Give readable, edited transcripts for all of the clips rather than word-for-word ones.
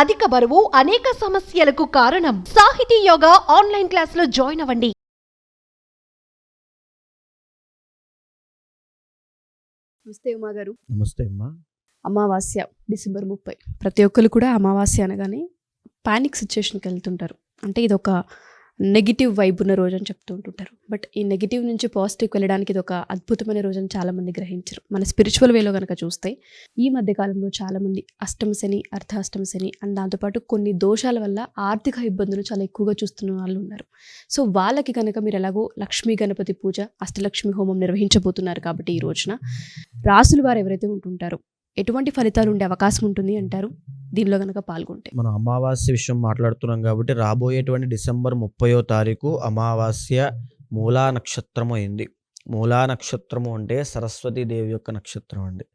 అధిక బరువు అనేక సమస్యలకు కారణం. సాహితీ యోగా ఆన్లైన్ క్లాసులో జాయిన్ అవ్వండి. నమస్తే ఉమా గారు. నమస్తే అమ్మా. అమావాస్య డిసెంబర్ 30. ప్రతి ఒక్కరు కూడా అమావాస్య అనగానే పానిక్ సిచ్యుయేషన్కి వెళ్తుంటారు. అంటే ఇది ఒక నెగిటివ్ వైబ్ ఉన్న రోజు అని చెప్తూ ఉంటుంటారు. బట్ ఈ నెగిటివ్ నుంచి పాజిటివ్కి వెళ్ళడానికి ఇది ఒక అద్భుతమైన రోజు అని చాలామంది గ్రహించరు. మన స్పిరిచువల్ వేలో కనుక చూస్తే ఈ మధ్యకాలంలో చాలామంది అష్టమ శని, అర్ధాష్టమ శని అండ్ దాంతోపాటు కొన్ని దోషాల వల్ల ఆర్థిక ఇబ్బందులు చాలా ఎక్కువగా చూస్తున్న వాళ్ళు ఉన్నారు. సో వాళ్ళకి కనుక మీరు ఎలాగో లక్ష్మీ గణపతి పూజ, అష్టలక్ష్మి హోమం నిర్వహించబోతున్నారు కాబట్టి ఈ రోజున రాసుల వారు ఎవరైతే ఉంటుంటారో ఎటువంటి ఫలితాలు ఉండే అవకాశం ఉంటుంది అంటారు దీనిలో కనుక పాల్గొంటే? మనం అమావాస్య విషయం మాట్లాడుతున్నాం కాబట్టి రాబోయేటువంటి డిసెంబర్ 30వ తారీఖు అమావాస్య మూలా నక్షత్రము అయింది. మూలా నక్షత్రము అంటే సరస్వతీదేవి యొక్క నక్షత్రం అండి.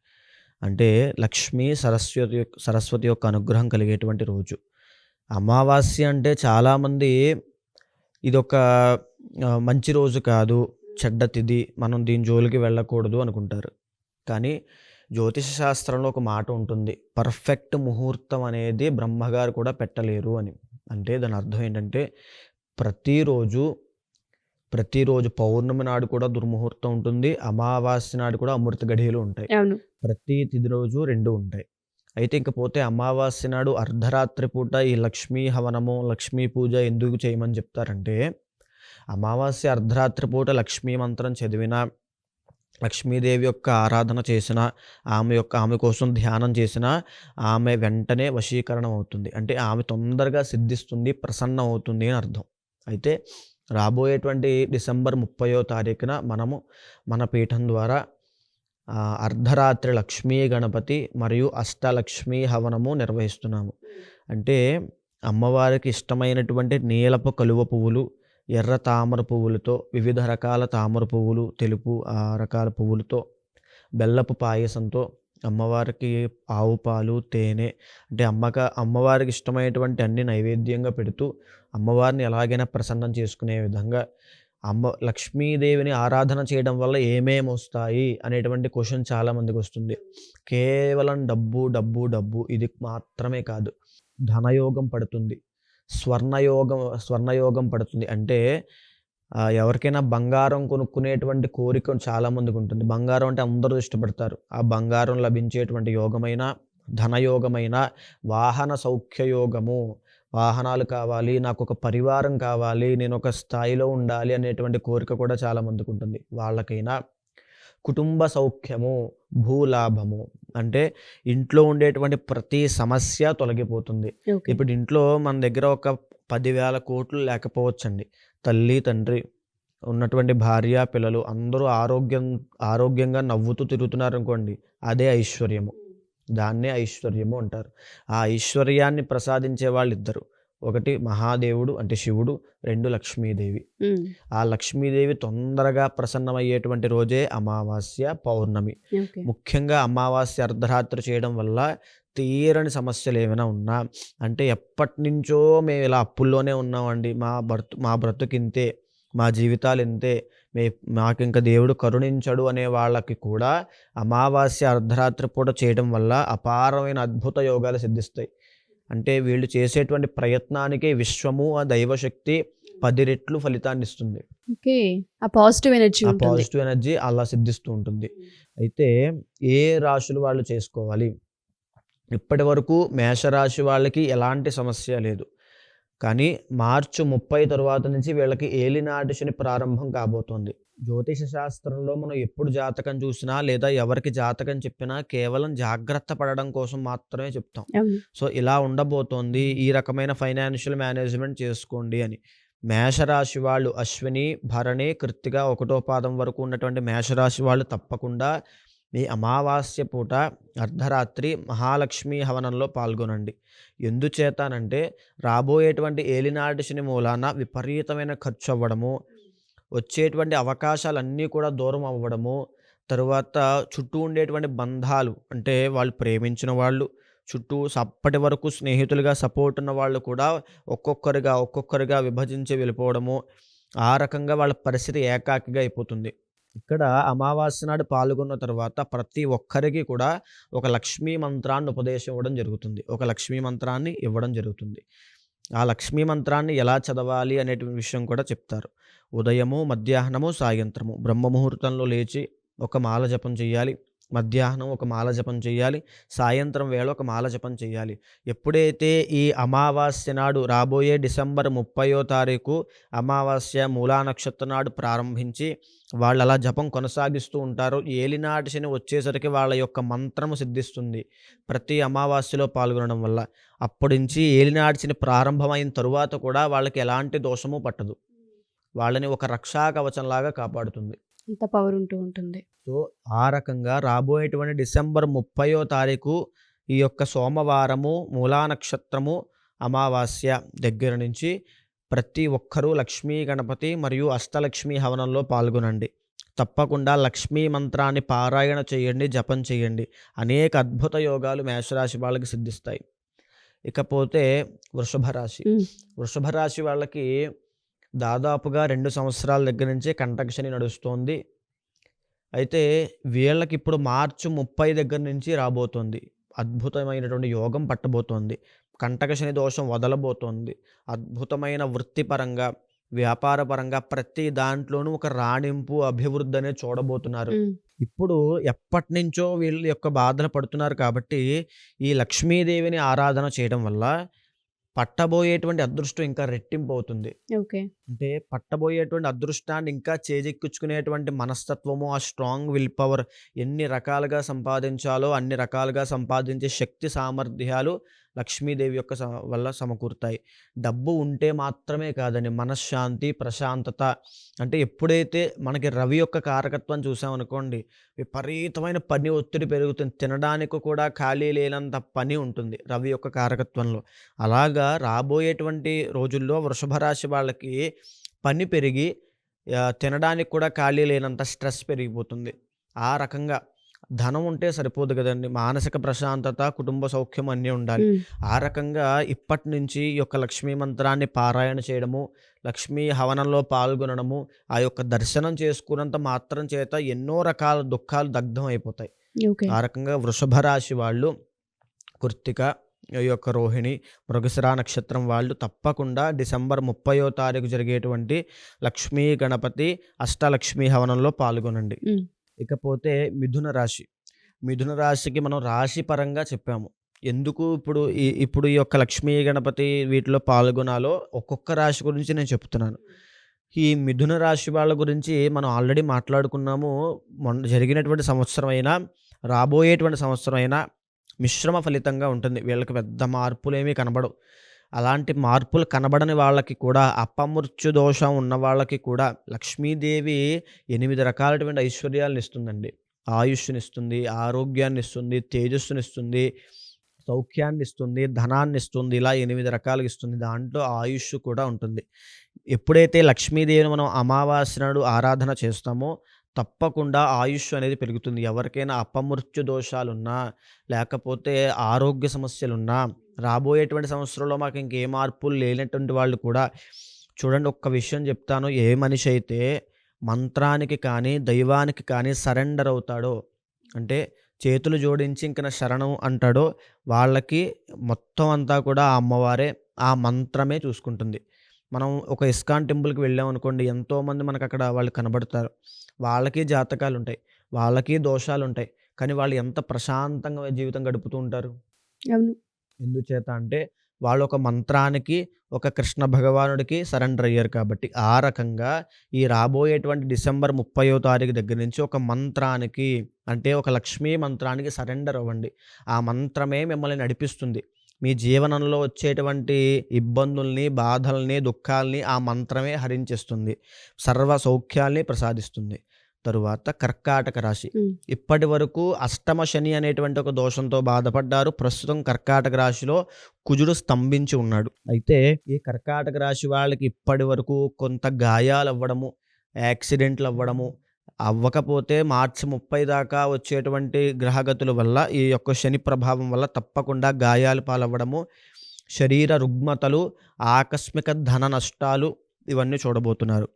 అంటే లక్ష్మీ సరస్వతి యొక్క అనుగ్రహం కలిగేటువంటి రోజు. అమావాస్య అంటే చాలామంది ఇదొక మంచి రోజు కాదు, చెడ్డ తిథి, మనం దీని జోలికి వెళ్ళకూడదు అనుకుంటారు. కానీ జ్యోతిష శాస్త్రంలో ఒక మాట ఉంటుంది, పర్ఫెక్ట్ ముహూర్తం అనేది బ్రహ్మగారు కూడా పెట్టలేరు అని. అంటే దాని అర్థం ఏంటంటే ప్రతిరోజు పౌర్ణమి నాడు కూడా దుర్ముహూర్తం ఉంటుంది, అమావాస్య నాడు కూడా అమృత గడియలు ఉంటాయి. ప్రతి తిథి రోజు 2 ఉంటాయి. అయితే ఇంకపోతే అమావాస్య నాడు అర్ధరాత్రి పూట ఈ లక్ష్మీ హవనము, లక్ష్మీ పూజ ఎందుకు చేయమని చెప్తారంటే, అమావాస్య అర్ధరాత్రి పూట లక్ష్మీ మంత్రం చదివినా, లక్ష్మీదేవి యొక్క ఆరాధన చేసిన, ఆమె కోసం ధ్యానం చేసిన ఆమె వెంటనే వశీకరణం అవుతుంది. అంటే ఆమె తొందరగా సిద్ధిస్తుంది, ప్రసన్నం అవుతుంది అని అర్థం. అయితే రాబోయేటువంటి డిసెంబర్ 30వ తారీఖున మనము మన పీఠం ద్వారా అర్ధరాత్రి లక్ష్మీ గణపతి మరియు అష్టలక్ష్మీ హవనము నిర్వహిస్తున్నాము. అంటే అమ్మవారికి ఇష్టమైనటువంటి నీలపు కలువ పువ్వులు, ఎర్ర తామర పువ్వులతో, వివిధ రకాల తామర పువ్వులు, తెలుపు రకాల పువ్వులతో, బెల్లపు పాయసంతో, అమ్మవారికి ఆవు పాలు, తేనె, అంటే అమ్మవారికి ఇష్టమైనటువంటి అన్ని నైవేద్యంగా పెడుతూ అమ్మవారిని ఎలాగైనా ప్రసన్నం చేసుకునే విధంగా లక్ష్మీదేవిని ఆరాధన చేయడం వల్ల ఏమేమి వస్తాయి అనేటువంటి క్వశ్చన్ చాలామందికి వస్తుంది. కేవలం డబ్బు డబ్బు డబ్బు ఇది మాత్రమే కాదు, ధనయోగం పడుతుంది, స్వర్ణయోగం పడుతుంది. అంటే ఎవరికైనా బంగారం కొనుక్కునేటువంటి కోరిక చాలామందికి ఉంటుంది. బంగారం అంటే అందరూ ఇష్టపడతారు. ఆ బంగారం లభించేటువంటి యోగమైన, ధనయోగమైన, వాహన సౌఖ్యయోగము, వాహనాలు కావాలి, నాకు ఒక పరివారం కావాలి, నేను ఒక స్థాయిలో ఉండాలి అనేటువంటి కోరిక కూడా చాలామందికి ఉంటుంది. వాళ్ళకైనా కుటుంబ సౌఖ్యము, భూలాభము, అంటే ఇంట్లో ఉండేటువంటి ప్రతి సమస్య తొలగిపోతుంది. ఇప్పుడు ఇంట్లో మన దగ్గర ఒక 10,000 కోట్లు లేకపోవచ్చండి, తల్లి తండ్రి ఉన్నటువంటి భార్య పిల్లలు అందరూ ఆరోగ్యంగా నవ్వుతూ తిరుగుతున్నారు అనుకోండి, అదే ఐశ్వర్యము. దాన్నే ఐశ్వర్యము అంటారు. ఆ ఐశ్వర్యాన్ని ప్రసాదించే వాళ్ళు ఇద్దరు, ఒకటి మహాదేవుడు అంటే శివుడు, 2 లక్ష్మీదేవి. ఆ లక్ష్మీదేవి తొందరగా ప్రసన్నమయ్యేటువంటి రోజే అమావాస్య, పౌర్ణమి. ముఖ్యంగా అమావాస్య అర్ధరాత్రి చేయడం వల్ల తీరని సమస్యలు ఏమైనా ఉన్నా, అంటే ఎప్పటి నుంచో మేము ఇలా అప్పుల్లోనే ఉన్నామండి, మా బ్రతుకు ఇంతే, మా జీవితాలు ఇంతే, మాకు ఇంకా దేవుడు కరుణించడు అనే వాళ్ళకి కూడా అమావాస్య అర్ధరాత్రి పూట చేయడం వల్ల అపారమైన అద్భుత యోగాలు సిద్ధిస్తాయి. అంటే వీళ్ళు చేసేటువంటి ప్రయత్నానికి విశ్వము, ఆ దైవశక్తి 10 రెట్లు ఫలితాన్ని ఇస్తుంది. ఆ పాజిటివ్ ఎనర్జీ అలా సిద్ధిస్తూ ఉంటుంది. అయితే ఏ రాశులు వాళ్ళు చేసుకోవాలి? ఇప్పటి వరకు మేషరాశి వాళ్ళకి ఎలాంటి సమస్య లేదు. కానీ మార్చి 30 తర్వాత నుంచి వీళ్ళకి ఏలినాటి శని ప్రారంభం కాబోతోంది. జ్యోతిష శాస్త్రంలో మనం ఎప్పుడు జాతకం చూసినా లేదా ఎవరికి జాతకం చెప్పినా కేవలం జాగ్రత్త పడడం కోసం మాత్రమే చెప్తాం. సో ఇలా ఉండబోతోంది, ఈ రకమైన ఫైనాన్షియల్ మేనేజ్మెంట్ చేసుకోండి అని. మేషరాశి వాళ్ళు అశ్విని, భరణి, కృత్తిక 1వ పాదం వరకు ఉన్నటువంటి మేషరాశి వాళ్ళు తప్పకుండా మీ అమావాస్య పూట అర్ధరాత్రి మహాలక్ష్మి హవనంలో పాల్గొనండి. ఎందుచేతానంటే రాబోయేటువంటి ఏలినాటి శని మూలాన విపరీతమైన ఖర్చు అవ్వడము, వచ్చేటువంటి అవకాశాలన్నీ కూడా దూరం అవ్వడము, తరువాత చుట్టూ ఉండేటువంటి బంధాలు, అంటే వాళ్ళు ప్రేమించిన వాళ్ళు, చుట్టూ అప్పటి వరకు స్నేహితులుగా సపోర్ట్ ఉన్న వాళ్ళు కూడా ఒక్కొక్కరిగా విభజించి వెళ్ళిపోవడము, ఆ రకంగా వాళ్ళ పరిస్థితి ఏకాకిగా అయిపోతుంది. ఇక్కడ అమావాస్య నాడు పాల్గొన్న తర్వాత ప్రతి ఒక్కరికి కూడా ఒక లక్ష్మీ మంత్రాన్ని ఉపదేశం ఇవ్వడం జరుగుతుంది. ఒక లక్ష్మీ మంత్రాన్ని ఇవ్వడం జరుగుతుంది. ఆ లక్ష్మీ మంత్రాన్ని ఎలా చదవాలి అనేటువంటి విషయం కూడా చెప్తారు. ఉదయము, మధ్యాహ్నము, సాయంత్రము బ్రహ్మ ముహూర్తంలో లేచి ఒక మాల జపం చేయాలి. మధ్యాహ్నం ఒక మాల జపం చేయాలి. సాయంత్రం వేళ ఒక మాల జపం చేయాలి. ఎప్పుడైతే ఈ అమావాస్య నాడు రాబోయే డిసెంబర్ 30వ తారీఖు అమావాస్య మూలా నక్షత్రం నాడు ప్రారంభించి వాళ్ళు అలా జపం కొనసాగిస్తూ ఉంటారో ఏలినాటి శని వచ్చేసరికి వాళ్ళ యొక్క మంత్రము సిద్ధిస్తుంది. ప్రతి అమావాస్యలో పాల్గొనడం వల్ల అప్పటి నుంచి ఏలినాటి శని ప్రారంభమైన తరువాత కూడా వాళ్ళకి ఎలాంటి దోషము పట్టదు. వాళ్ళని ఒక రక్షా కవచంలాగా కాపాడుతుంది. అంత పవర్ ఉంటూ ఉంటుంది. సో ఆ రకంగా రాబోయేటువంటి డిసెంబర్ 30వ తారీఖు ఈ యొక్క సోమవారము మూలా నక్షత్రము అమావాస్య దగ్గర నుంచి ప్రతి ఒక్కరూ లక్ష్మీ గణపతి మరియు అష్టలక్ష్మీ హవనంలో పాల్గొనండి. తప్పకుండా లక్ష్మీ మంత్రాన్ని పారాయణ చేయండి, జపం చేయండి. అనేక అద్భుత యోగాలు మేషరాశి వాళ్ళకి సిద్ధిస్తాయి. ఇకపోతే వృషభ రాశి. వృషభ రాశి వాళ్ళకి దాదాపుగా 2 సంవత్సరాల దగ్గర నుంచే కంటక శని నడుస్తోంది. అయితే వీళ్ళకి ఇప్పుడు మార్చి 30 దగ్గర నుంచి రాబోతోంది. అద్భుతమైనటువంటి యోగం పట్టబోతోంది. కంటక శని దోషం వదలబోతోంది. అద్భుతమైన వృత్తిపరంగా, వ్యాపారపరంగా ప్రతి దాంట్లోనూ ఒక రాణింపు, అభివృద్ధి అనేది చూడబోతున్నారు. ఇప్పుడు ఎప్పటి నుంచో వీళ్ళ యొక్క బాధలు పడుతున్నారు కాబట్టి ఈ లక్ష్మీదేవిని ఆరాధన చేయడం వల్ల పట్టబోయేటువంటి అదృష్టం ఇంకా రెట్టింపు అవుతుంది. ఓకే. అంటే పట్టబోయేటువంటి అదృష్టాన్ని ఇంకా చేజిక్కించుకునేటువంటి మనస్తత్వము, ఆ స్ట్రాంగ్ విల్ పవర్ ఎన్ని రకాలుగా సంపాదించాలో అన్ని రకాలుగా సంపాదించే శక్తి సామర్థ్యాలు లక్ష్మీదేవి యొక్క వల్ల సమకూరుతాయి. డబ్బు ఉంటే మాత్రమే కాదండి, మనశ్శాంతి, ప్రశాంతత. అంటే ఎప్పుడైతే మనకి రవి యొక్క కారకత్వం చూసామనుకోండి, విపరీతమైన పని ఒత్తిడి పెరుగుతుంది. తినడానికి కూడా ఖాళీ లేనంత పని ఉంటుంది రవి యొక్క కారకత్వంలో. అలాగా రాబోయేటువంటి రోజుల్లో వృషభ రాశి వాళ్ళకి పని పెరిగి తినడానికి కూడా ఖాళీ లేనంత స్ట్రెస్ పెరిగిపోతుంది. ఆ రకంగా ధనం ఉంటే సరిపోదు కదండి, మానసిక ప్రశాంతత, కుటుంబ సౌఖ్యం అన్నీ ఉండాలి. ఆ రకంగా ఇప్పటి నుంచి ఈ యొక్క లక్ష్మీ మంత్రాన్ని పారాయణ చేయడము, లక్ష్మీ హవనంలో పాల్గొనడము, ఆ యొక్క దర్శనం చేసుకున్నంత మాత్రం చేత ఎన్నో రకాల దుఃఖాలు దగ్ధం అయిపోతాయి. ఓకే. ఆ రకంగా వృషభ రాశి వాళ్ళు, కృత్తిక, ఈ యొక్క రోహిణి, మృగశిర నక్షత్రం వాళ్ళు తప్పకుండా డిసెంబర్ 30వ తారీఖు జరిగేటువంటి లక్ష్మీ గణపతి అష్టలక్ష్మీ హవనంలో పాల్గొనండి. ఇకపోతే మిథున రాశి. మిథున రాశికి మనం రాశి పరంగా చెప్పాము. ఎందుకు ఇప్పుడు ఈ యొక్క లక్ష్మీ గణపతి వీటిలో పాల్గొనాలో ఒక్కొక్క రాశి గురించి నేను చెప్తున్నాను. ఈ మిథున రాశి వాళ్ళ గురించి మనం ఆల్రెడీ మాట్లాడుకున్నాము. మొన్న జరిగినటువంటి సంవత్సరం అయినా రాబోయేటువంటి సంవత్సరం అయినా మిశ్రమ ఫలితంగా ఉంటుంది. వీళ్ళకి పెద్ద మార్పులేమీ కనబడవు. అలాంటి మార్పులు కనబడని వాళ్ళకి కూడా, అపమృత్యు దోషం ఉన్న వాళ్ళకి కూడా లక్ష్మీదేవి 8 రకాలటువంటి ఐశ్వర్యాలను ఇస్తుందండి. ఆయుష్ని ఇస్తుంది, ఆరోగ్యాన్ని ఇస్తుంది, తేజస్సుని ఇస్తుంది, సౌఖ్యాన్ని ఇస్తుంది, ధనాన్ని ఇస్తుంది. ఇలా 8 రకాలుగా ఇస్తుంది. దాంట్లో ఆయుష్ కూడా ఉంటుంది. ఎప్పుడైతే లక్ష్మీదేవిని మనం అమావాస్య నాడు ఆరాధన చేస్తామో తప్పకుండా ఆయుష్ అనేది పెరుగుతుంది. ఎవరికైనా అపమృత్యు దోషాలున్నా, లేకపోతే ఆరోగ్య సమస్యలున్నా, రాబోయేటువంటి సంవత్సరంలో మాకు ఇంకే మార్పులు లేనటువంటి వాళ్ళు కూడా చూడండి, ఒక్క విషయం చెప్తాను. ఏ మనిషి అయితే మంత్రానికి కానీ దైవానికి కానీ సరెండర్ అవుతాడో, అంటే చేతులు జోడించి ఇంక నా శరణం అంటాడో, వాళ్ళకి మొత్తం అంతా కూడా ఆ అమ్మవారే, ఆ మంత్రమే చూసుకుంటుంది. మనం ఒక ఇస్కాన్ టెంపుల్కి వెళ్ళామనుకోండి, ఎంతోమంది మనకు అక్కడ వాళ్ళు కనబడతారు. వాళ్ళకి జాతకాలు ఉంటాయి, వాళ్ళకి దోషాలు ఉంటాయి, కానీ వాళ్ళు ఎంత ప్రశాంతంగా జీవితం గడుపుతూ ఉంటారు. అవును. ఎందుచేత అంటే వాళ్ళు ఒక మంత్రానికి, ఒక కృష్ణ భగవానుడికి సరెండర్ అయ్యారు కాబట్టి. ఆ రకంగా ఈ రాబోయేటువంటి డిసెంబర్ 30వ తారీఖు దగ్గర నుంచి ఒక మంత్రానికి, అంటే ఒక లక్ష్మీ మంత్రానికి సరెండర్ అవ్వండి. ఆ మంత్రమే మిమ్మల్ని నడిపిస్తుంది. మీ జీవనంలో వచ్చేటువంటి ఇబ్బందుల్ని, బాధల్ని, దుఃఖాల్ని ఆ మంత్రమే హరించేస్తుంది. సర్వ సౌఖ్యాల్ని ప్రసాదిస్తుంది. తరువాత కర్కాటక రాశి. ఇప్పటి వరకు అష్టమ శని అనేటువంటి ఒక దోషంతో బాధపడ్డారు. ప్రస్తుతం కర్కాటక రాశిలో కుజుడు స్తంభించి ఉన్నాడు. అయితే ఈ కర్కాటక రాశి వాళ్ళకి ఇప్పటి వరకు కొంత గాయాలు అవ్వడము, యాక్సిడెంట్లు అవ్వడము, అవ్వకపోతే మార్చి 30 దాకా వచ్చేటువంటి గ్రహగతుల వల్ల, ఈ యొక్క శని ప్రభావం వల్ల తప్పకుండా గాయాలు పాలవ్వడము, శరీర రుగ్మతలు, ఆకస్మిక ధన నష్టాలు ఇవన్నీ చూడబోతున్నారు.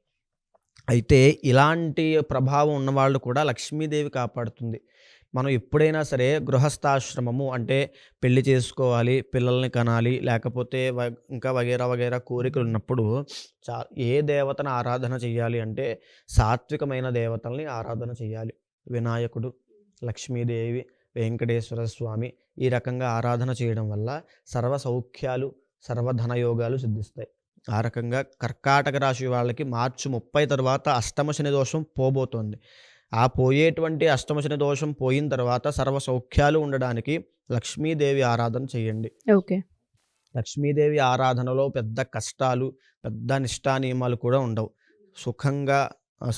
అయితే ఇలాంటి ప్రభావం ఉన్నవాళ్ళు కూడా లక్ష్మీదేవి కాపాడుతుంది. మనం ఎప్పుడైనా సరే గృహస్థాశ్రమము అంటే పెళ్లి చేసుకోవాలి, పిల్లల్ని కనాలి, లేకపోతే ఇంకా వగైరా వగైరా కోరికలు ఉన్నప్పుడు చా ఏ దేవతను ఆరాధన చేయాలి అంటే సాత్వికమైన దేవతల్ని ఆరాధన చేయాలి. వినాయకుడు, లక్ష్మీదేవి, వెంకటేశ్వర స్వామి ఈ రకంగా ఆరాధన చేయడం వల్ల సర్వ సౌఖ్యాలు, సర్వధనయోగాలు సిద్ధిస్తాయి. ఆ రకంగా కర్కాటక రాశి వాళ్ళకి మార్చి 30 తర్వాత అష్టమ శని దోషం పోబోతోంది. ఆ పోయేటువంటి అష్టమ శని దోషం పోయిన తర్వాత సర్వ సౌఖ్యాలు ఉండడానికి లక్ష్మీదేవి ఆరాధన చేయండి. ఓకే. లక్ష్మీదేవి ఆరాధనలో పెద్ద కష్టాలు, పెద్ద నిష్టా నియమాలు కూడా ఉండవు. సుఖంగా,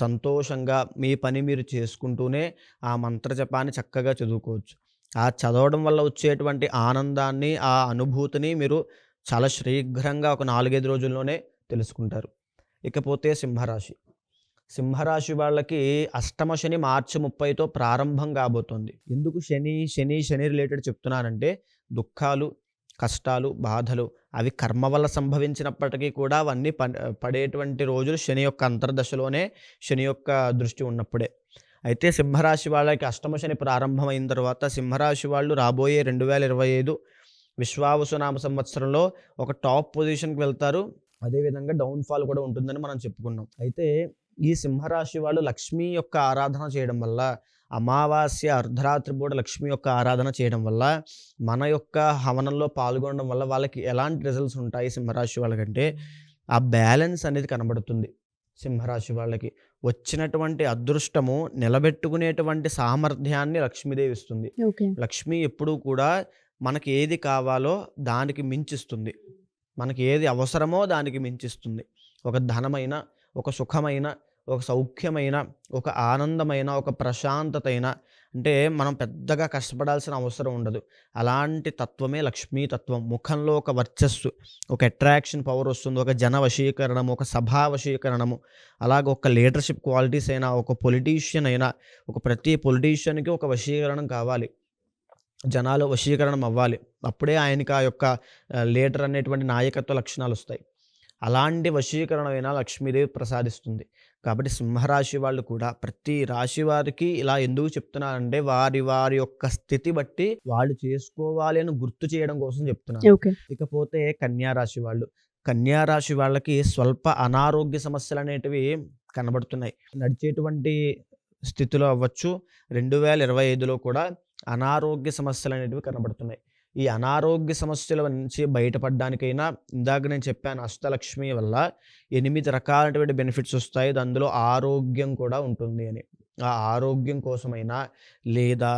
సంతోషంగా మీ పని మీరు చేసుకుంటూనే ఆ మంత్రజపాన్ని చక్కగా చదువుకోవచ్చు. ఆ చదవడం వల్ల వచ్చేటువంటి ఆనందాన్ని, ఆ అనుభూతిని మీరు చాలా శీఘ్రంగా ఒక 4, 5 రోజుల్లోనే తెలుసుకుంటారు. ఇకపోతే సింహరాశి. సింహరాశి వాళ్ళకి అష్టమ శని మార్చి 30తో ప్రారంభం కాబోతోంది. ఎందుకు శని రిలేటెడ్ చెప్తున్నానంటే దుఃఖాలు, కష్టాలు, బాధలు అవి కర్మ వల్ల సంభవించినప్పటికీ కూడా అవన్నీ పడేటువంటి రోజులు శని యొక్క అంతర్దశలోనే, శని యొక్క దృష్టి ఉన్నప్పుడే. అయితే సింహరాశి వాళ్ళకి అష్టమ శని ప్రారంభమైన తర్వాత సింహరాశి వాళ్ళు రాబోయే 2025 విశ్వావసునామ సంవత్సరంలో ఒక టాప్ పొజిషన్కి వెళ్తారు. అదేవిధంగా డౌన్ఫాల్ కూడా ఉంటుందని మనం చెప్పుకున్నాం. అయితే ఈ సింహరాశి వాళ్ళు లక్ష్మీ యొక్క ఆరాధన చేయడం వల్ల, అమావాస్య అర్ధరాత్రి పూట లక్ష్మి యొక్క ఆరాధన చేయడం వల్ల, మన యొక్క హవనంలో పాల్గొనడం వల్ల వాళ్ళకి ఎలాంటి రిజల్ట్స్ ఉంటాయి సింహరాశి వాళ్ళకంటే ఆ బ్యాలెన్స్ అనేది కనబడుతుంది. సింహరాశి వాళ్ళకి వచ్చినటువంటి అదృష్టము నిలబెట్టుకునేటువంటి సామర్థ్యాన్ని లక్ష్మీదేవి ఇస్తుంది. ఓకే. లక్ష్మి ఎప్పుడూ కూడా మనకి ఏది కావాలో దానికి మించిస్తుంది. మనకి ఏది అవసరమో దానికి మించిస్తుంది. ఒక ధనమైన, ఒక సుఖమైన, ఒక సౌఖ్యమైన, ఒక ఆనందమైన, ఒక ప్రశాంతతైన, అంటే మనం పెద్దగా కష్టపడాల్సిన అవసరం ఉండదు. అలాంటి తత్వమే లక్ష్మీ తత్వం. ముఖంలో ఒక వర్చస్సు, ఒక అట్రాక్షన్ పవర్ వస్తుంది, ఒక జన వశీకరణము, ఒక సభా వశీకరణము, అలాగే ఒక లీడర్షిప్ క్వాలిటీస్ అయినా, ఒక పొలిటీషియన్ అయినా, ప్రతి పొలిటీషియన్కి ఒక వశీకరణం కావాలి. జనాలు వశీకరణం అవ్వాలి. అప్పుడే ఆయనకి ఆ యొక్క లీడర్ అనేటువంటి నాయకత్వ లక్షణాలు వస్తాయి. అలాంటి వశీకరణమైన లక్ష్మీదేవి ప్రసాదిస్తుంది. కాబట్టి సింహరాశి వాళ్ళు కూడా ప్రతి రాశి వారికి ఇలా ఎందుకు చెప్తున్నానంటే వారి వారి యొక్క స్థితి బట్టి వాళ్ళు చేసుకోవాలి అని గుర్తు చేయడం కోసం చెప్తున్నాను. ఓకే. ఇకపోతే కన్యారాశి వాళ్ళు. కన్యారాశి వాళ్ళకి స్వల్ప అనారోగ్య సమస్యలు అనేటివి కనబడుతున్నాయి. నడిచేటువంటి స్థితిలో అవ్వచ్చు, 2025లో కూడా అనారోగ్య సమస్యలు అనేటివి కనబడుతున్నాయి. ఈ అనారోగ్య సమస్యల నుంచి బయటపడడానికైనా ఇందాక నేను చెప్పాను అష్టలక్ష్మి వల్ల 8 రకాలైనటువంటి బెనిఫిట్స్ వస్తాయి. అందులో ఆరోగ్యం కూడా ఉంటుంది అని. ఆ ఆరోగ్యం కోసమైనా, లేదా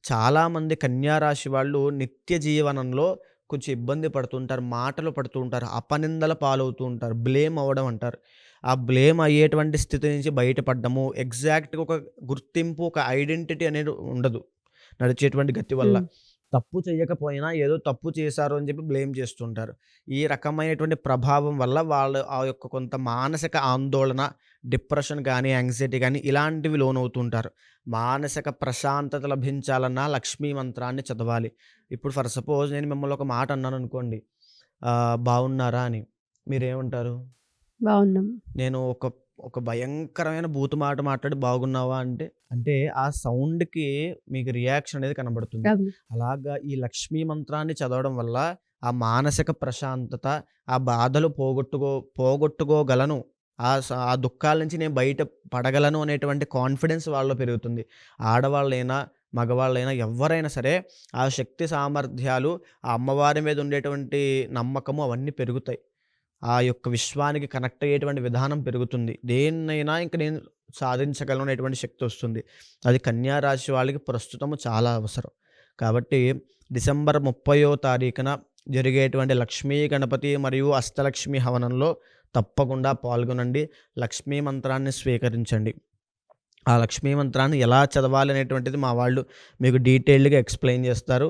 చాలామంది కన్యారాశి వాళ్ళు నిత్య జీవనంలో కొంచెం ఇబ్బంది పడుతుంటారు, మాటలు పడుతూ ఉంటారు, అపనిందల పాలవుతూ ఉంటారు, బ్లేమ్ అవ్వడం అంటారు. ఆ బ్లేమ్ అయ్యేటువంటి స్థితి నుంచి బయటపడ్డము, ఎగ్జాక్ట్గా ఒక గుర్తింపు, ఒక ఐడెంటిటీ అనేది ఉండదు నడిచేటువంటి గతి వల్ల. తప్పు చేయకపోయినా ఏదో తప్పు చేశారు అని చెప్పి బ్లేమ్ చేస్తుంటారు. ఈ రకమైనటువంటి ప్రభావం వల్ల వాళ్ళు ఆ యొక్క కొంత మానసిక ఆందోళన, డిప్రెషన్ కానీ, యాంగ్జైటీ కానీ ఇలాంటివి లోనవుతుంటారు. మానసిక ప్రశాంతత లభించాలన్నా లక్ష్మీ మంత్రాన్ని చదవాలి. ఇప్పుడు ఫర్ సపోజ్ నేను మిమ్మల్ని ఒక మాట అన్నాను అనుకోండి, బాగున్నారా అని, మీరేమంటారు? బాగున్నాం. నేను ఒక భయంకరమైన బూతు మాట మాట్లాడి బాగున్నావా అంటే ఆ సౌండ్కి మీకు రియాక్షన్ అనేది కనబడుతుంది. అలాగా ఈ లక్ష్మీ మంత్రాన్ని చదవడం వల్ల ఆ మానసిక ప్రశాంతత, ఆ బాధలు పోగొట్టుకోగలను, ఆ దుఃఖాల నుంచి నేను బయట పడగలను అనేటువంటి కాన్ఫిడెన్స్ వాళ్ళలో పెరుగుతుంది. ఆడవాళ్ళైనా, మగవాళ్ళైనా, ఎవరైనా సరే ఆ శక్తి సామర్థ్యాలు, ఆ అమ్మవారి మీద ఉండేటువంటి నమ్మకము అవన్నీ పెరుగుతాయి. ఆ యొక్క విశ్వానికి కనెక్ట్ అయ్యేటువంటి విధానం పెరుగుతుంది. దేన్నైనా ఇంక నేను సాధించగలను అనేటువంటి శక్తి వస్తుంది. అది కన్యారాశి వాళ్ళకి ప్రస్తుతము చాలా అవసరం. కాబట్టి డిసెంబర్ 30వ తారీఖున జరిగేటువంటి లక్ష్మీ గణపతి మరియు అష్టలక్ష్మి హవనంలో తప్పకుండా పాల్గొనండి. లక్ష్మీ మంత్రాన్ని స్వీకరించండి. ఆ లక్ష్మీ మంత్రాన్ని ఎలా చదవాలి అనేటువంటిది మా వాళ్ళు మీకు డీటెయిల్డ్గా ఎక్స్ప్లెయిన్ చేస్తారు.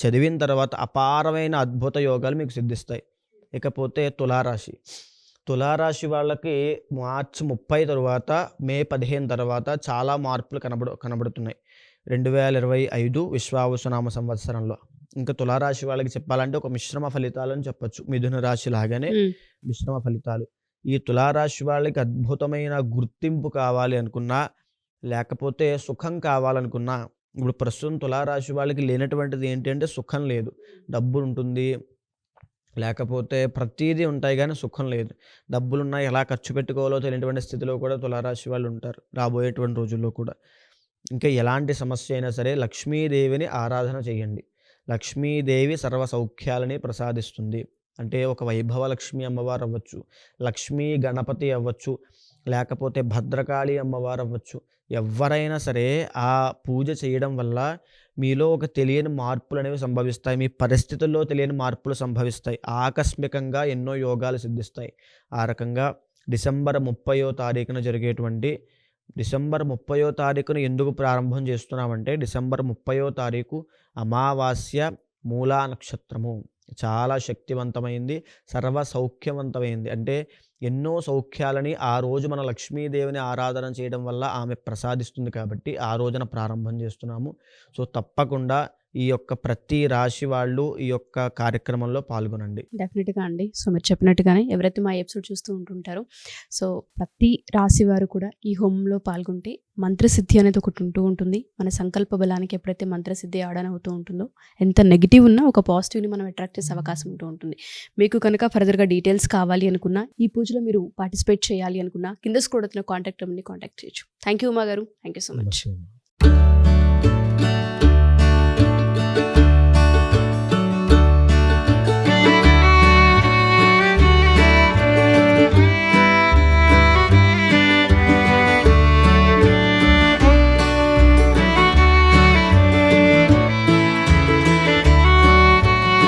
చదివిన తర్వాత అపారమైన అద్భుత యోగాలు మీకు సిద్ధిస్తాయి. ఇకపోతే తులారాశి వాళ్ళకి మార్చి 30 తర్వాత, మే 15 తర్వాత చాలా మార్పులు కనబడుతున్నాయి 2025 విశ్వావసునామ సంవత్సరంలో. ఇంకా తులారాశి వాళ్ళకి చెప్పాలంటే ఒక మిశ్రమ ఫలితాలని చెప్పొచ్చు. మిథున రాశి లాగానే మిశ్రమ ఫలితాలు. ఈ తులారాశి వాళ్ళకి అద్భుతమైన గుర్తింపు కావాలి అనుకున్నా, లేకపోతే సుఖం కావాలనుకున్నా, ఇప్పుడు ప్రస్తుతం తులారాశి వాళ్ళకి లేనటువంటిది ఏంటి అంటే సుఖం లేదు. డబ్బు ఉంటుంది, లేకపోతే ప్రతీదీ ఉంటాయి కానీ సుఖం లేదు. డబ్బులున్నా ఎలా ఖర్చు పెట్టుకోవాలో తెలియనటువంటి స్థితిలో కూడా తులారాశి వాళ్ళు ఉంటారు రాబోయేటువంటి రోజుల్లో కూడా. ఇంకా ఎలాంటి సమస్య అయినా సరే లక్ష్మీదేవిని ఆరాధన చేయండి. లక్ష్మీదేవి సర్వ సౌఖ్యాలని ప్రసాదిస్తుంది. అంటే ఒక వైభవ లక్ష్మీ అమ్మవారు అవ్వచ్చు, లక్ష్మీ గణపతి అవ్వచ్చు, లేకపోతే భద్రకాళి అమ్మవారు అవ్వచ్చు. ఎవరైనా సరే ఆ పూజ చేయడం వల్ల మీలో ఒక తెలియని మార్పులు అనేవి సంభవిస్తాయి. మీ పరిస్థితుల్లో తెలియని మార్పులు సంభవిస్తాయి. ఆకస్మికంగా ఎన్నో యోగాలు సిద్ధిస్తాయి. ఆ రకంగా డిసెంబర్ 30వ తారీఖున జరిగేటువంటి డిసెంబర్ 30వ తారీఖున ఎందుకు ప్రారంభం చేస్తున్నామంటే, డిసెంబర్ 30వ తారీఖు అమావాస్య, మూలా నక్షత్రము చాలా శక్తివంతమైంది, సర్వ సౌఖ్యవంతమైంది. అంటే ఎన్నో సౌఖ్యాలని ఆ రోజు మన లక్ష్మీదేవిని ఆరాధన చేయడం వల్ల ఆమె ప్రసాదిస్తుంది కాబట్టి ఆ రోజున ప్రారంభం చేస్తున్నాము. సో తప్పకుండా ఈ యొక్క ప్రతి రాశి వాళ్ళు ఈ యొక్క కార్యక్రమంలో పాల్గొనండి. డెఫినెట్గా అండి. సో మీరు చెప్పినట్టుగానే ఎవరైతే మా ఎపిసోడ్ చూస్తూ ఉంటుంటారో, సో ప్రతి రాశి వారు కూడా ఈ హోమంలో పాల్గొంటే మంత్రసిద్ధి అనేది ఒకటి ఉంటుంది. మన సంకల్ప బలానికి ఎప్పుడైతే మంత్రసిద్ధి ఆడన్ అవుతూ ఉంటుందో, ఎంత నెగిటివ్ ఉన్నా ఒక పాజిటివ్ని మనం అట్రాక్ట్ చేసే అవకాశం ఉంటుంది. మీకు కనుక ఫర్దర్గా డీటెయిల్స్ కావాలి అనుకున్నా, ఈ పూజలో మీరు పార్టిసిపేట్ చేయాలి అనుకున్నా, కింద స్క్రోల్ అవుతున్న కాంటాక్ట్ చేయొచ్చు. థ్యాంక్ యూ ఉమా గారు. Thank you so much. నమస్తే.